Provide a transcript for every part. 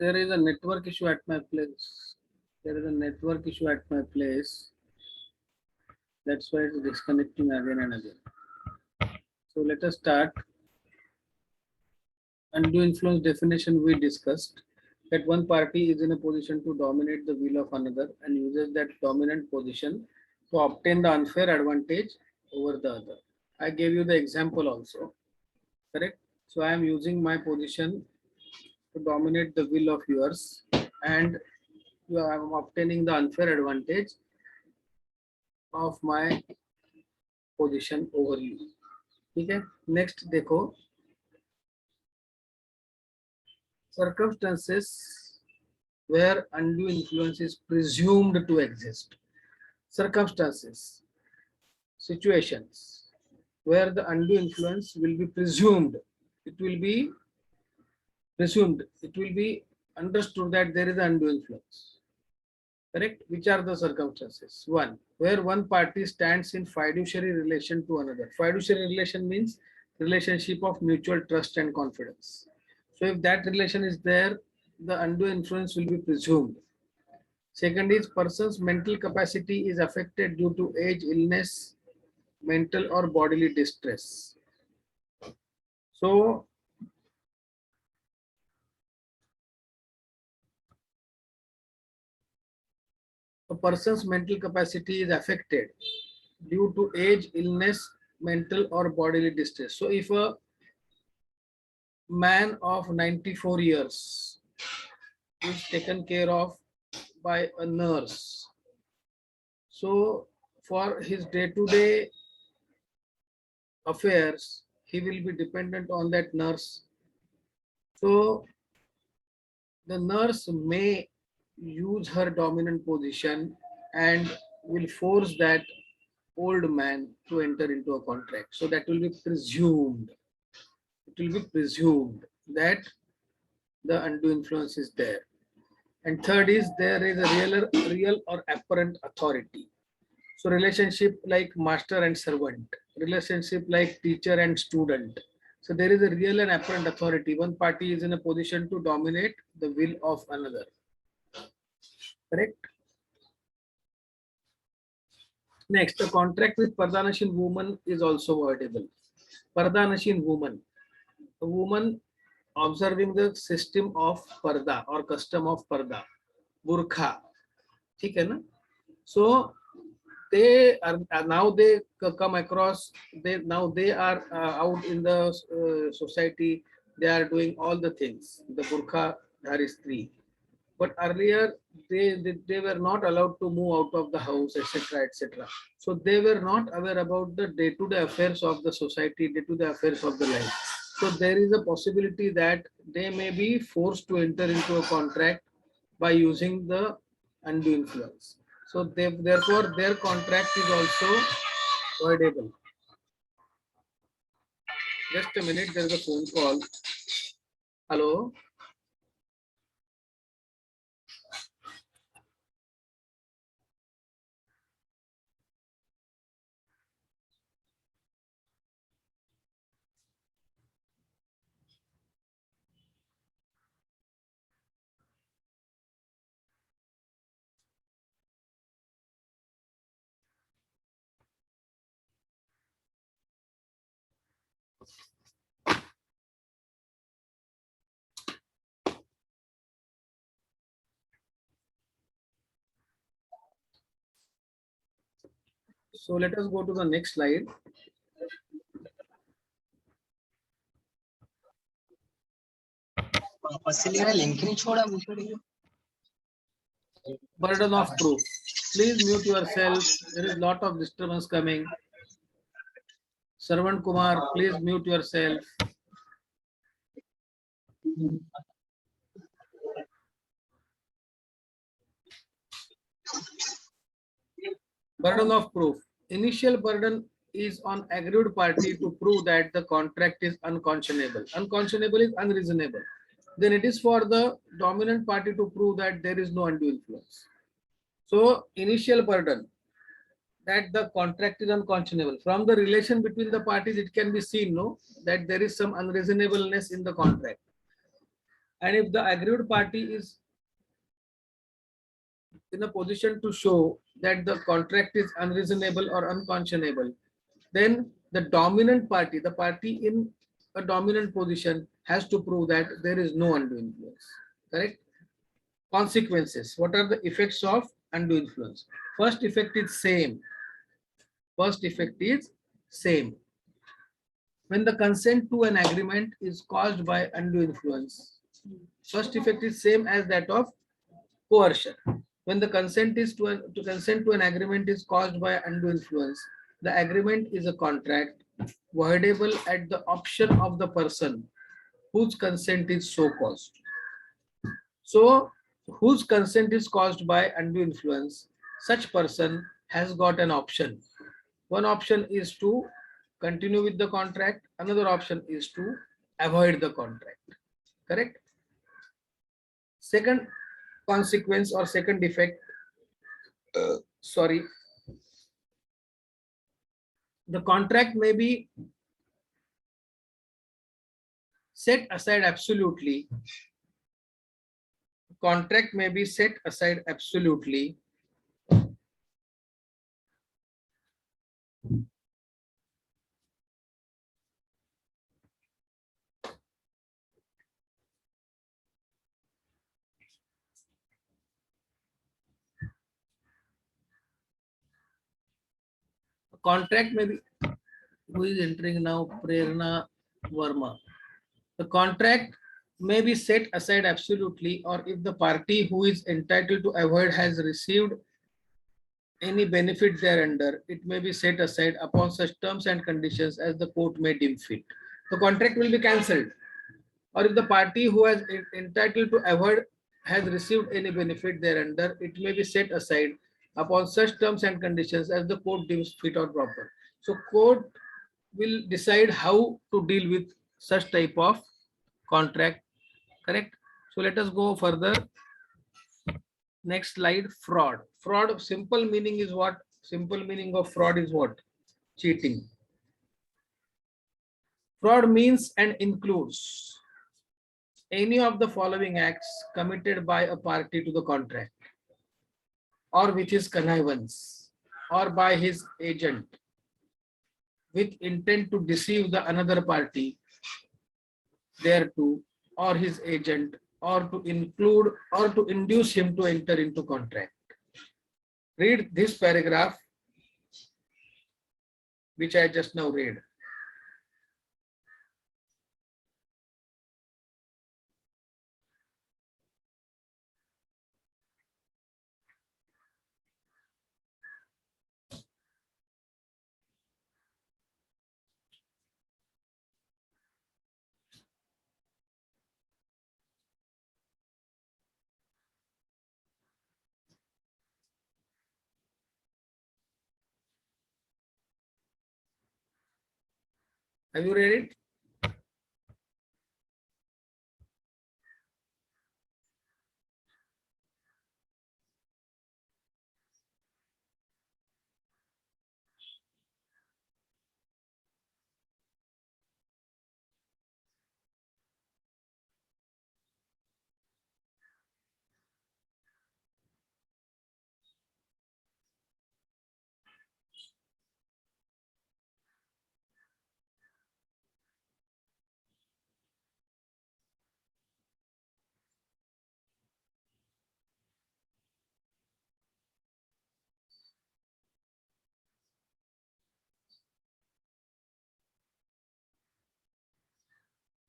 There is a network issue at my place. There is a network issue at my place. That's why it's disconnecting again and again. So let us start. Undue influence definition we discussed that one party is in a position to dominate the will of another and uses that dominant position to obtain the unfair advantage over the other. I gave you the example also, correct? So I am using my position to dominate the will of yours and I am obtaining the unfair advantage of my position over you. ठीक है, next देखो, circumstances where undue influence is presumed to exist. Circumstances, situations where the undue influence will be presumed. It will be presumed. It will be understood that there is undue influence. Correct? Which are the circumstances? One, where one party stands in fiduciary relation to another. Fiduciary relation means relationship of mutual trust and confidence. So if that relation is there, the undue influence will be presumed. Second is person's mental capacity is affected due to age, illness, mental or bodily distress. So a person's mental capacity is affected due to age, illness, mental or bodily distress. So if a man of 94 years is taken care of by a nurse, so for his day-to-day affairs, he will be dependent on that nurse. So the nurse may use her dominant position and will force that old man to enter into a contract. So that will be presumed. It will be presumed that the undue influence is there. And third is there is a real or apparent authority. So relationship like master and servant, relationship like teacher and student. So there is a real and apparent authority. One party is in a position to dominate the will of another. Correct? Next, a contract with Pardanashin woman is also voidable. Pardanashin woman, a woman observing the system of Parda or custom of Parda, Burkha. ठीक है ना? So they are now they come across, they are out in the society, they are doing all the things, the Burkha dhari stree. But earlier they were not allowed to move out of the house, etc., etc. So they were not aware about the day-to-day affairs of the society, day-to-day affairs of the life. So there is a possibility that they may be forced to enter into a contract by using the undue influence. So therefore their contract is also voidable. Just a minute, there is a phone call. Hello. So let us go to the next slide. Burden of proof. Please mute yourself. There is a lot of disturbance coming. Sarvan Kumar, please mute yourself. Burden of proof. Initial burden is on aggrieved party to prove that the contract is unconscionable. Unconscionable is unreasonable. Then it is for the dominant party to prove that there is no undue influence. So initial burden that the contract is unconscionable. From the relation between the parties, it can be seen, no, that there is some unreasonableness in the contract. And if the aggrieved party is in a position to show that the contract is unreasonable or unconscionable, then the dominant party, the party in a dominant position, has to prove that there is no undue influence. Correct? Consequences. What are the effects of undue influence? First effect is same. First effect is same. When the consent to an agreement is caused by undue influence, first effect is same as that of coercion. When the consent is to consent to an agreement is caused by undue influence, the agreement is a contract voidable at the option of the person whose consent is so caused. So, whose consent is caused by undue influence, such person has got an option. One option is to continue with the contract, another option is to avoid the contract. Correct? Second consequence or second effect, sorry, the contract may be set aside absolutely. Contract may be set aside absolutely contract may be, who is entering now? Prerna Verma. The contract may be set aside absolutely, or if the party who is entitled to avoid has received any benefit thereunder, it may be set aside upon such terms and conditions as the court may deem fit. The contract will be cancelled, or if the party who has entitled to avoid has received any benefit thereunder, it may be set aside upon such terms and conditions as the court deems fit or proper. So court will decide how to deal with such type of contract. Correct? So let us go further. Next slide. Fraud. Fraud, simple meaning is what? Simple meaning of fraud is what? Cheating. Fraud means and includes any of the following acts committed by a party to the contract, or with his connivance, or by his agent, with intent to deceive the another party thereto, or his agent, or to include or to induce him to enter into contract. Read this paragraph which I just now read. Have you read it?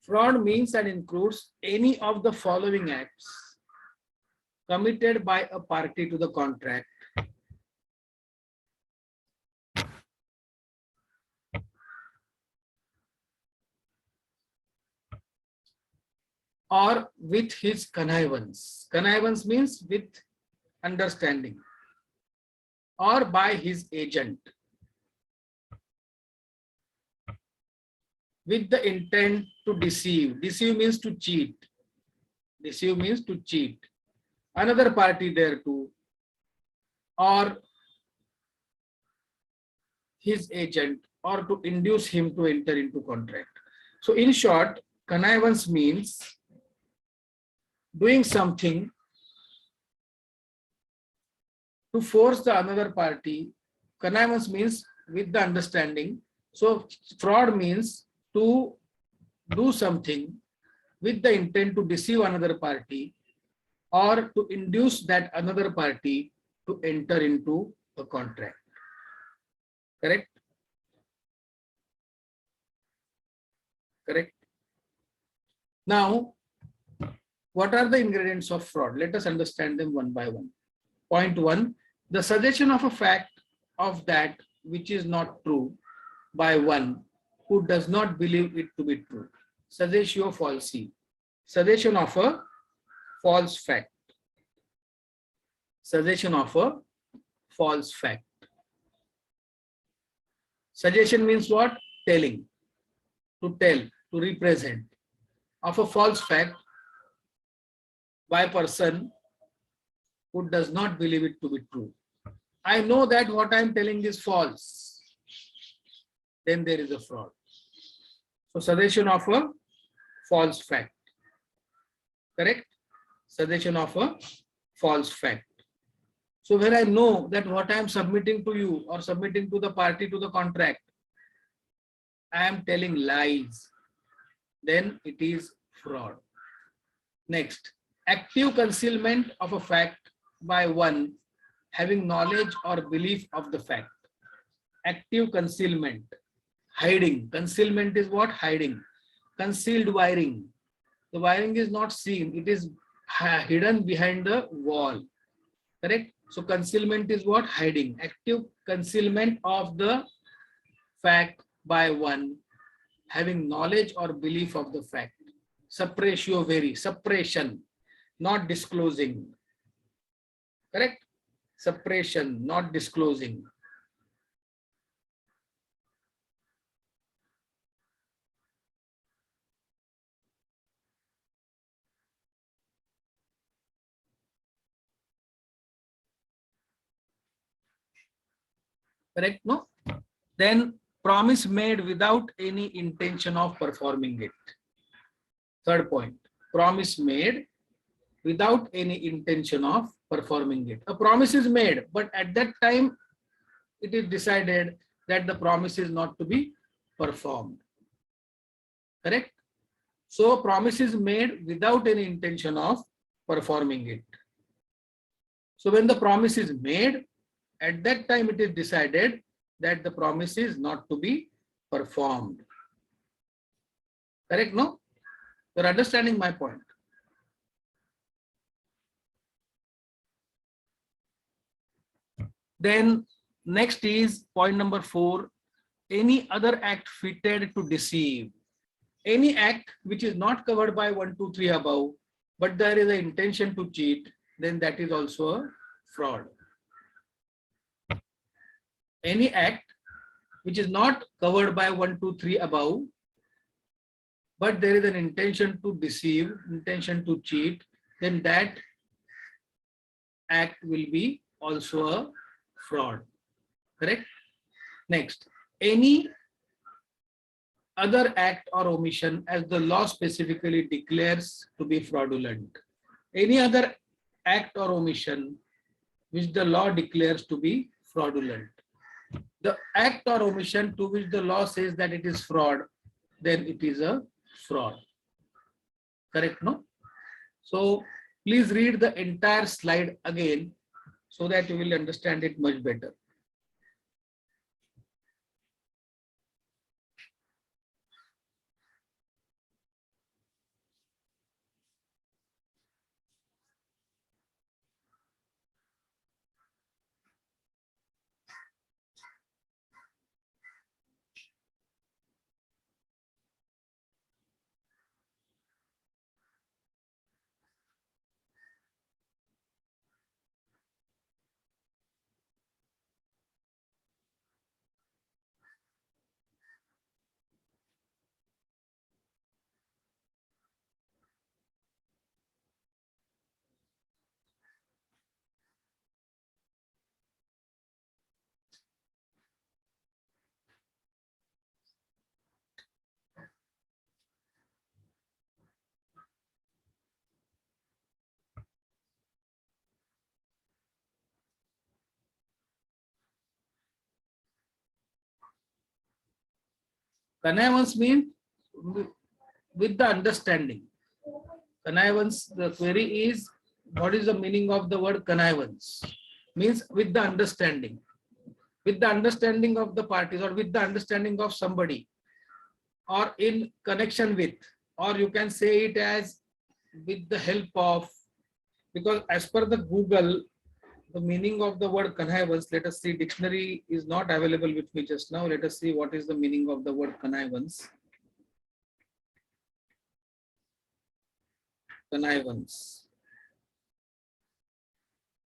Fraud means and includes any of the following acts committed by a party to the contract, or with his connivance. Connivance means with understanding, or by his agent, with the intent to deceive. Deceive means to cheat. Deceive means to cheat another party thereto, or his agent, or to induce him to enter into contract. So in short, connivance means doing something to force the another party. Connivance means with the understanding. So fraud means to do something with the intent to deceive another party or to induce that another party to enter into a contract. Correct? Correct. Now, what are the ingredients of fraud? Let us understand them one by one. Point one, the suggestion of a fact of that which is not true by one who does not believe it to be true. Suggestio falsi. Suggestion of a false fact. Suggestion of a false fact. Suggestion means what? Telling. To tell, to represent. Of a false fact by a person who does not believe it to be true. I know that what I am telling is false. Then there is a fraud. So suggestion of a false fact. Correct? Suggestion of a false fact. So when I know that what I am submitting to you or submitting to the party to the contract, I am telling lies, then it is fraud. Next, active concealment of a fact by one having knowledge or belief of the fact. Active concealment, hiding. Concealment is what? Hiding. Concealed wiring. The wiring is not seen, it is hidden behind the wall. Correct? So concealment is what? Hiding. Active concealment of the fact by one having knowledge or belief of the fact. Suppressio veri, suppression, not disclosing. Correct? Suppression, not disclosing. Correct? No? Then promise made without any intention of performing it. Third point, promise made without any intention of performing it. A promise is made, but at that time it is decided that the promise is not to be performed. Correct? So promise is made without any intention of performing it. So when the promise is made, at that time it is decided that the promise is not to be performed. Correct? No? You're understanding my point. Then next is point number 4, any other act fitted to deceive. Any act which is not covered by 1, 2, 3 above, but there is an intention to cheat, then that is also a fraud. Any act which is not covered by 1, 2, 3 above, but there is an intention to deceive, intention to cheat, then that act will be also a fraud. Correct? Next, any other act or omission as the law specifically declares to be fraudulent. Any other act or omission which the law declares to be fraudulent. The act or omission to which the law says that it is fraud, then it is a fraud. Correct, no? So please read the entire slide again so that you will understand it much better. Connivance means with the understanding. Connivance, the query is, what is the meaning of the word connivance? Means with the understanding. With the understanding of the parties, or with the understanding of somebody, or in connection with, or you can say it as with the help of, because as per the Google, the meaning of the word connivance, let us see, dictionary is not available with me just now. Let us see what is the meaning of the word connivance. Connivance.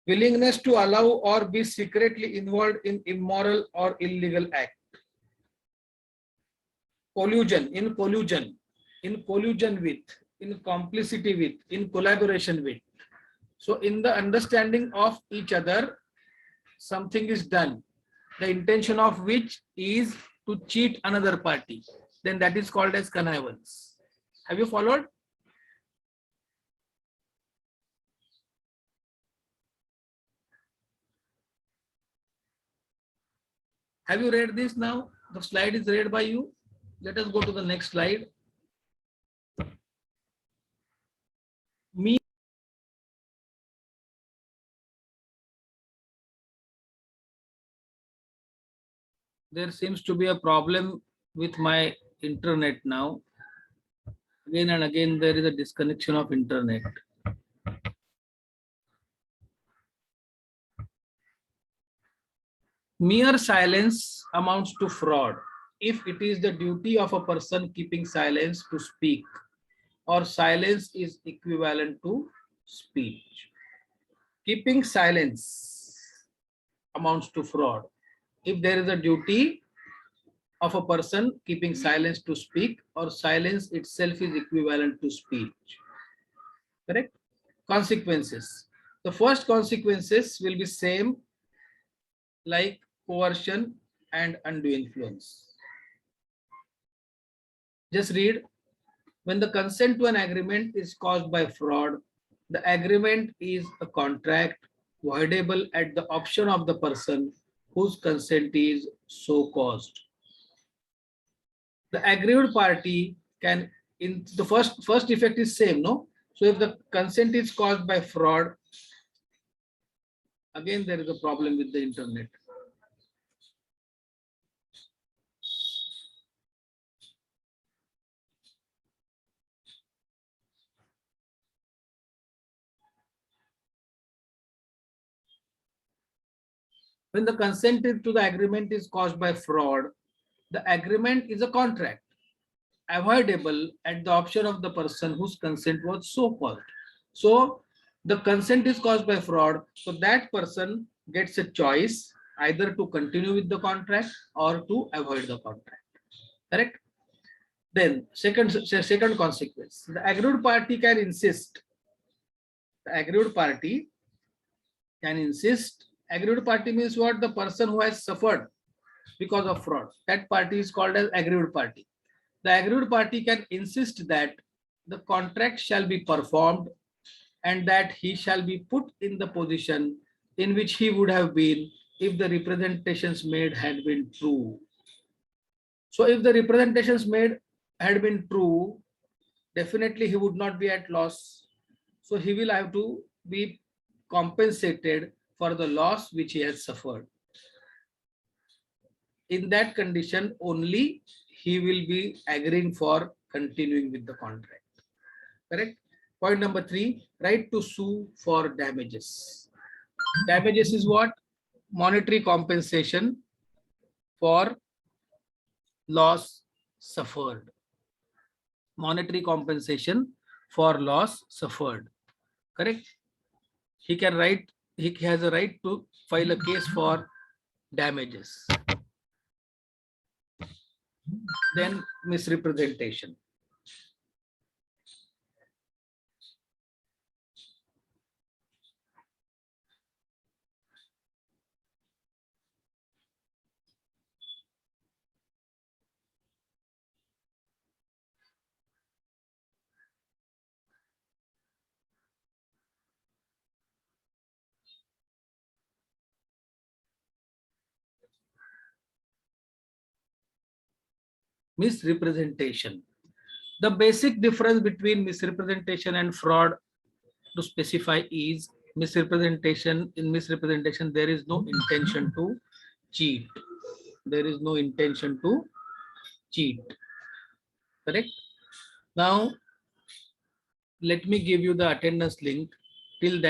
Willingness to allow or be secretly involved in immoral or illegal act. Collusion, in collusion with, in complicity with, in collaboration with. So in the understanding of each other, something is done, the intention of which is to cheat another party, then that is called as connivance. Have you followed? Have you read this now? The slide is read by you. Let us go to the next slide. Me. There seems to be a problem with my internet now. Again and again, there is a disconnection of internet. Mere silence amounts to fraud if it is the duty of a person keeping silence to speak, or silence is equivalent to speech. Keeping silence amounts to fraud if there is a duty of a person keeping silence to speak, or silence itself is equivalent to speech. Correct? Consequences. The first consequences will be same like coercion and undue influence. Just read. When the consent to an agreement is caused by fraud, the agreement is a contract voidable at the option of the person whose consent is so caused. The aggrieved party can, in the first effect is same, no? So if the consent is caused by fraud, again there is a problem with the internet. When the consent to the agreement is caused by fraud, the agreement is a contract avoidable at the option of the person whose consent was so caused. So the consent is caused by fraud, so that person gets a choice either to continue with the contract or to avoid the contract. Correct? Then second consequence, the aggrieved party can insist. The aggrieved party can insist. Aggrieved party means what? The person who has suffered because of fraud. That party is called as aggrieved party. The aggrieved party can insist that the contract shall be performed and that he shall be put in the position in which he would have been if the representations made had been true. So if the representations made had been true, definitely he would not be at loss. So he will have to be compensated for the loss which he has suffered. In that condition, only he will be agreeing for continuing with the contract. Correct? Point number 3, right to sue for damages. Damages is what? Monetary compensation for loss suffered. Monetary compensation for loss suffered. Correct? He can write, he has a right to file a case for damages. Then misrepresentation. misrepresentation. The basic difference between misrepresentation and fraud to specify is misrepresentation. In misrepresentation, there is no intention to cheat. There is no intention to cheat. Correct? Now, let me give you the attendance link. Till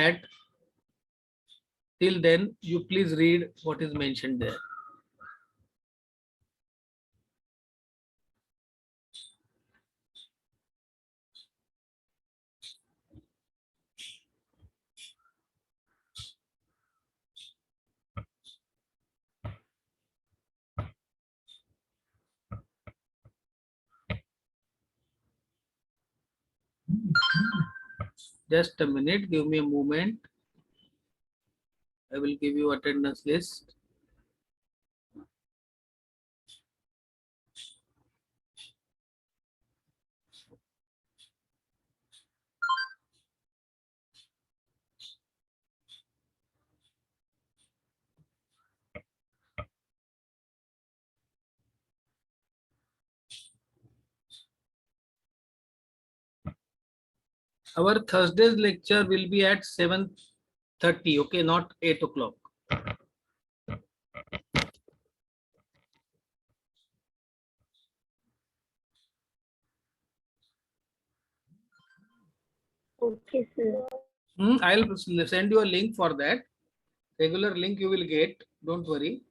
then, you please read what is mentioned there. Just a minute, give me a moment. I will give you attendance list. Our Thursday's lecture will be at 7:30, okay, not 8 o'clock. Okay, sir. I'll send you a link for that. Regular link you will get, don't worry.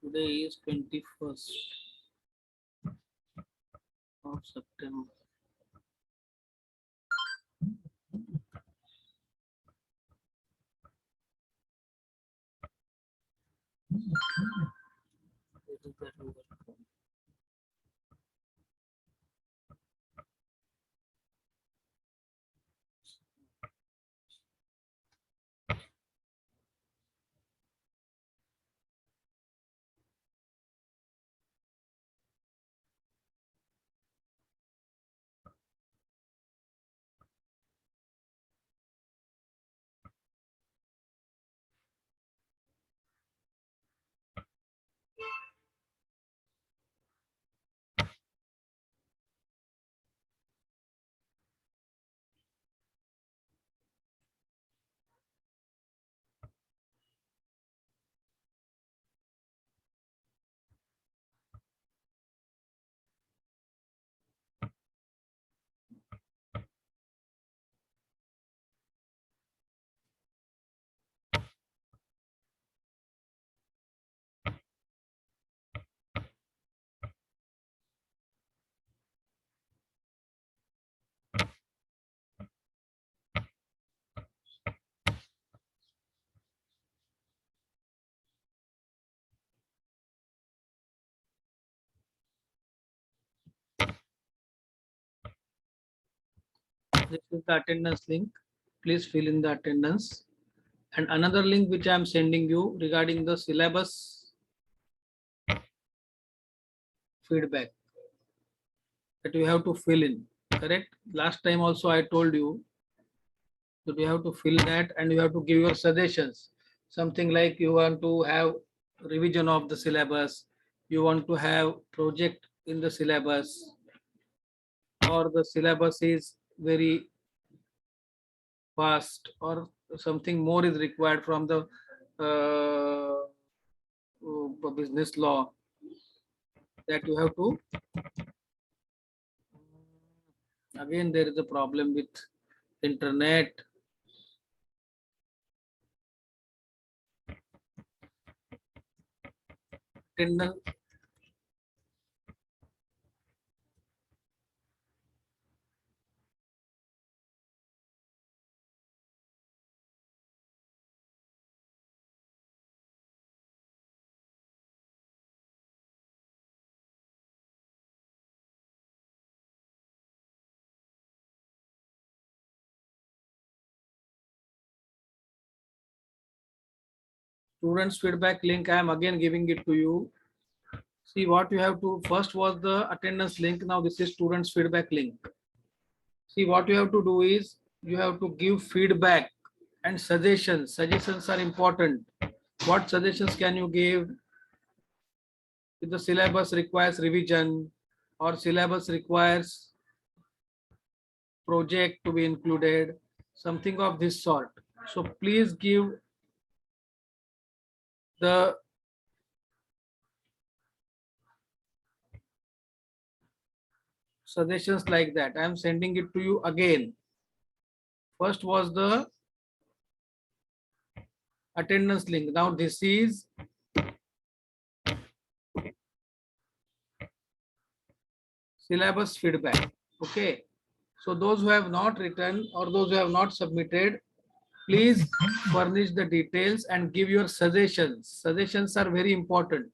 Today is 21st of September. This is the attendance link. Please fill in the attendance. And another link which I am sending you regarding the syllabus feedback that you have to fill in. Correct? Last time also I told you that you have to fill that and you have to give your suggestions. Something like you want to have revision of the syllabus, you want to have project in the syllabus, or the syllabus is very fast, or something more is required from the business law, that you have to. Again, there is a problem with internet. attendance. Students feedback link, I am again giving it to you. See what you have to, first was the attendance link, now this is students feedback link. See what you have to do is, you have to give feedback and suggestions. Suggestions are important. What suggestions can you give? If the syllabus requires revision or syllabus requires project to be included, something of this sort. So please give the suggestions like that. I am sending it to you again. First was the attendance link. Now this is syllabus feedback. Okay. So those who have not written or those who have not submitted, please furnish the details and give your suggestions. Suggestions are very important.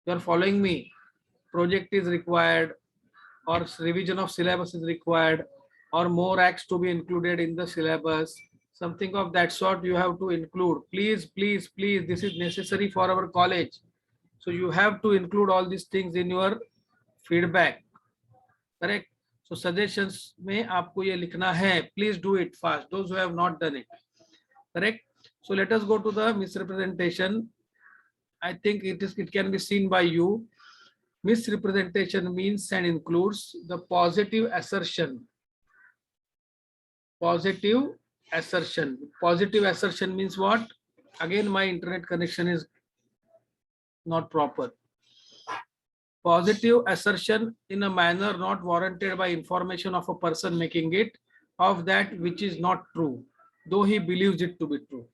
You are following me. Project is required, or revision of syllabus is required, or more acts to be included in the syllabus. Something of that sort you have to include. Please, please, please. This is necessary for our college. So you have to include all these things in your feedback. Correct? So suggestions में आपको ये लिखना है. Please do it fast. Those who have not done it. Correct? So let us go to the misrepresentation. I think it can be seen by you. Misrepresentation means and includes the positive assertion. Positive assertion. Positive assertion means what? Again, my internet connection is not proper. Positive assertion in a manner not warranted by information of a person making it of that which is not true, though he believes it to be true.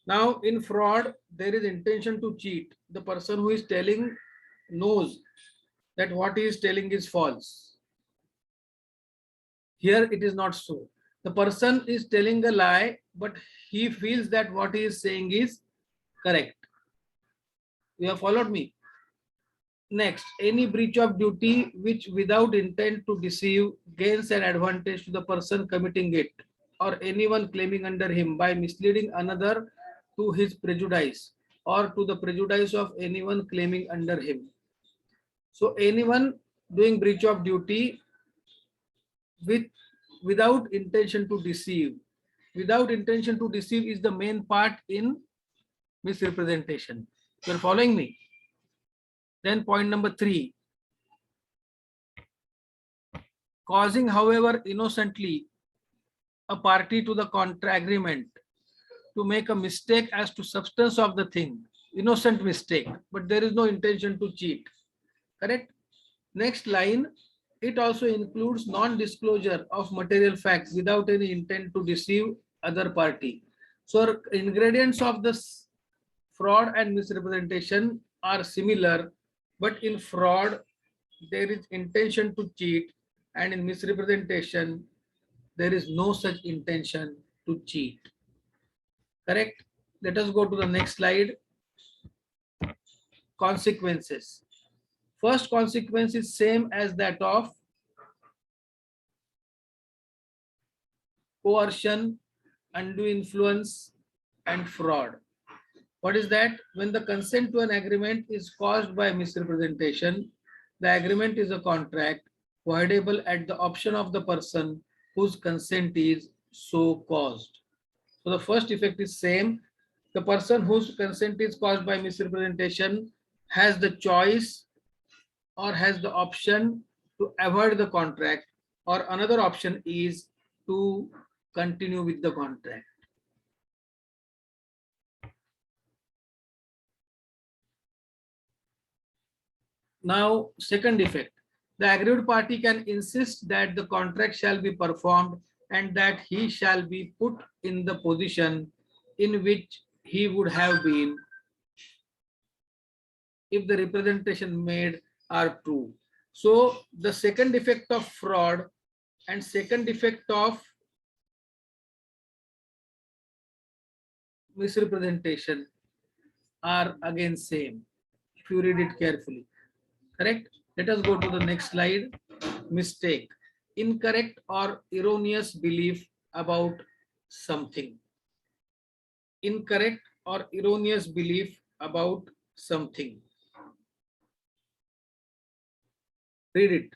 Now, in fraud, there is intention to cheat. The person who is telling knows that what he is telling is false. Here it is not so. The person is telling a lie, but he feels that what he is saying is correct. You have followed me? Next, any breach of duty which without intent to deceive gains an advantage to the person committing it or anyone claiming under him by misleading another to his prejudice or to the prejudice of anyone claiming under him. So anyone doing breach of duty without intention to deceive. Without intention to deceive is the main part in misrepresentation. You are following me? Then point number 3. Causing, however, innocently a party to the contract agreement to make a mistake as to substance of the thing. Innocent mistake, but there is no intention to cheat. Correct? Next line, it also includes non-disclosure of material facts without any intent to deceive other party. So ingredients of this fraud and misrepresentation are similar, but in fraud, there is intention to cheat, and in misrepresentation, there is no such intention to cheat. Correct? Let us go to the next slide. Consequences. First consequence is same as that of coercion, undue influence, and fraud. What is that? When the consent to an agreement is caused by misrepresentation, the agreement is a contract voidable at the option of the person whose consent is so caused. So the first effect is same. The person whose consent is caused by misrepresentation has the choice or has the option to avoid the contract, or another option is to continue with the contract. Now, second effect, the aggrieved party can insist that the contract shall be performed and that he shall be put in the position in which he would have been if the representation made are true. So the second effect of fraud and second effect of misrepresentation are again same if you read it carefully. Correct? Let us go to the next slide. Mistake. Incorrect or erroneous belief about something. Incorrect or erroneous belief about something. Read it.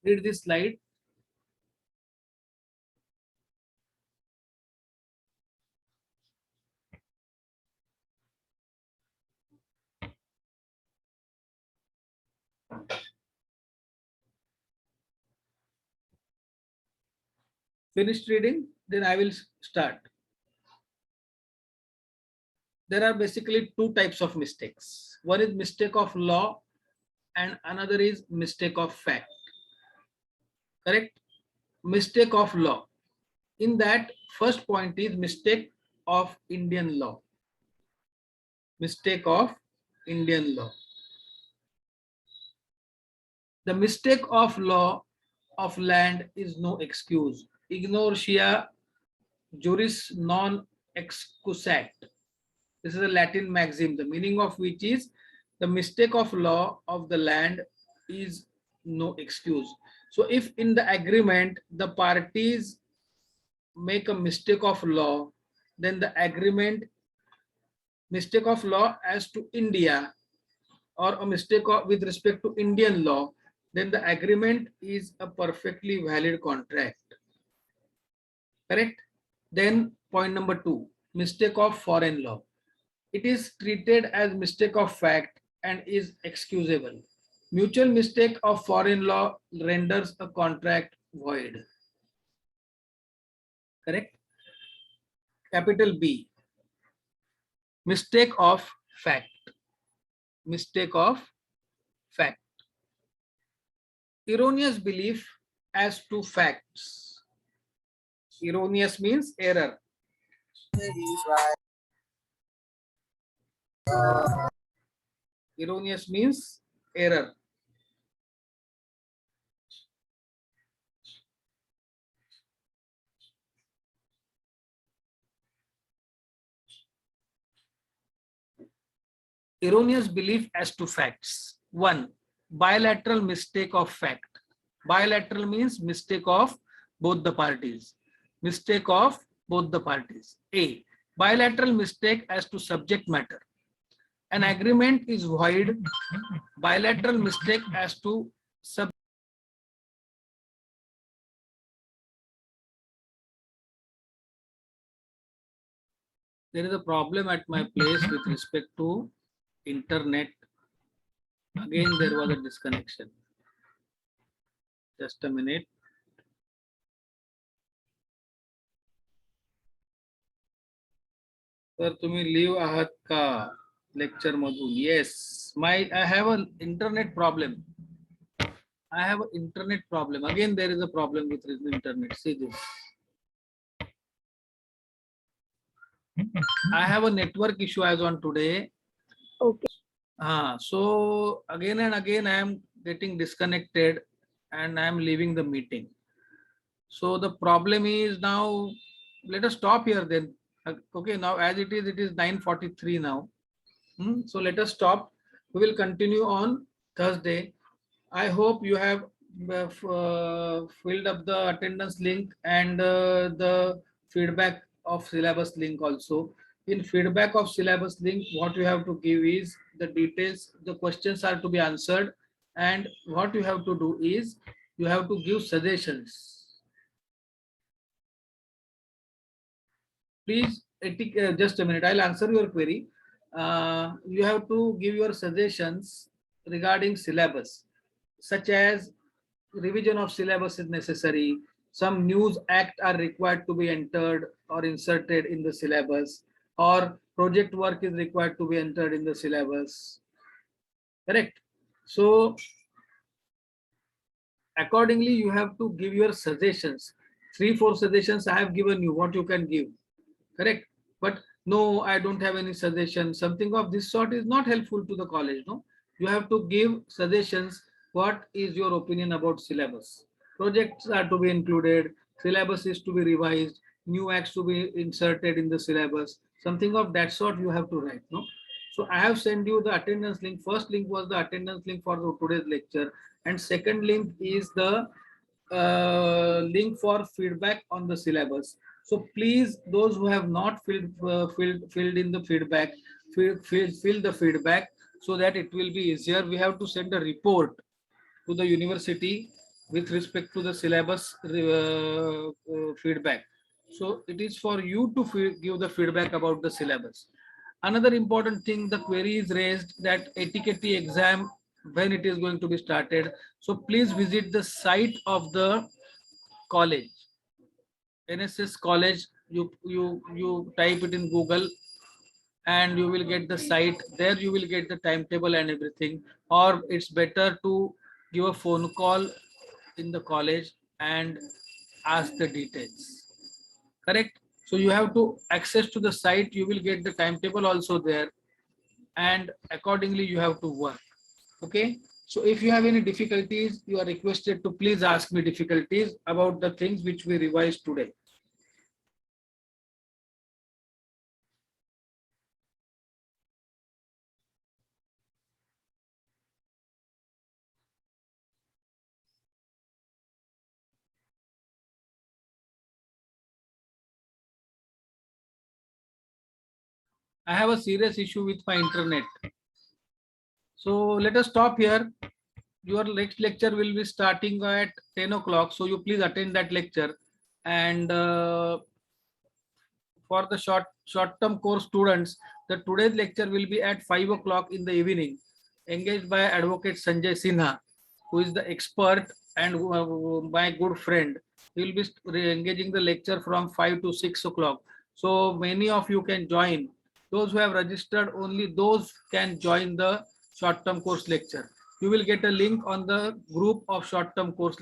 Read this slide. Finished reading, then I will start. There are basically two types of mistakes. One is mistake of law and another is mistake of fact. Correct? Mistake of law. In that, first point is mistake of Indian law. Mistake of Indian law. The mistake of law of land is no excuse. Ignorantia juris non excusat. This is a Latin maxim, the meaning of which is the mistake of law of the land is no excuse. So if in the agreement the parties make a mistake of law, then the agreement mistake of law as to India or a mistake of, with respect to Indian law, then the agreement is a perfectly valid contract. Correct? Then point number two, mistake of foreign law. It is treated as mistake of fact and is excusable. Mutual mistake of foreign law renders a contract void. Correct? Capital B. Mistake of fact. Mistake of fact. Erroneous belief as to facts. Erroneous means error. Erroneous means error. Erroneous belief as to facts. One, bilateral mistake of fact. Bilateral means mistake of both the parties. Mistake of both the parties. A, bilateral mistake as to subject matter. An agreement is void. Bilateral mistake as to subject. There is a problem at my place with respect to internet. Again, there was a disconnection. Just a minute. Sir, तुम्ही live आहात का lecture मधून? Yes, I have an internet problem. I have an internet problem. Again, there is a problem with the internet. See this. I have a network issue as on today. Okay. So again and again I am getting disconnected and I am leaving the meeting. So the problem is now, let us stop here then. Okay, now as it is 9:43 now. So let us stop. We will continue on Thursday. I hope you have filled up the attendance link and the feedback of syllabus link also. In feedback of syllabus link, what you have to give is the details, the questions are to be answered, and what you have to do is you have to give suggestions. Please, just a minute, I'll answer your query. You have to give your suggestions regarding syllabus. such as revision of syllabus is necessary, some news act are required to be entered or inserted in the syllabus, or project work is required to be entered in the syllabus. Correct? So accordingly, you have to give your suggestions. 3-4 suggestions I have given you, what you can give. Correct? But no, I don't have any suggestion. Something of this sort is not helpful to the college. No, you have to give suggestions. What is your opinion about syllabus? Projects are to be included, syllabus is to be revised, new acts to be inserted in the syllabus. Something of that sort you have to write. No, so I have sent you the attendance link. First link was the attendance link for the today's lecture, and second link is the link for feedback on the syllabus. So please, those who have not filled in the feedback, fill the feedback so that it will be easier. We have to send a report to the university with respect to the syllabus feedback. So it is for you to give the feedback about the syllabus. Another important thing, the query is raised that etiquette exam, when it is going to be started. So please visit the site of the college, NSS college. You type it in Google and you will get the site. There you will get the timetable and everything. Or it's better to give a phone call in the college and ask the details. Correct? So you have to access to the site. You will get the timetable also there, and accordingly you have to work. Okay, so if you have any difficulties, you are requested to please ask me difficulties about the things which we revised today. I have a serious issue with my internet, so let us stop here. Your next lecture will be starting at 10 o'clock, so you please attend that lecture. And for the short-term course students, the today's lecture will be at 5 o'clock in the evening, engaged by Advocate Sanjay Sinha, who is the expert and my good friend. He will be engaging the lecture from 5 to 6 o'clock. So many of you can join. Those who have registered, only those can join the short-term course lecture. You will get a link on the group of short-term course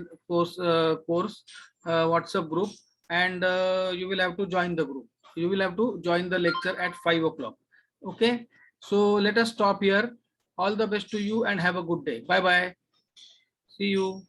WhatsApp group, and you will have to join the group. You will have to join the lecture at 5 o'clock. Okay, so let us stop here. All the best to you and have a good day. Bye bye. See you.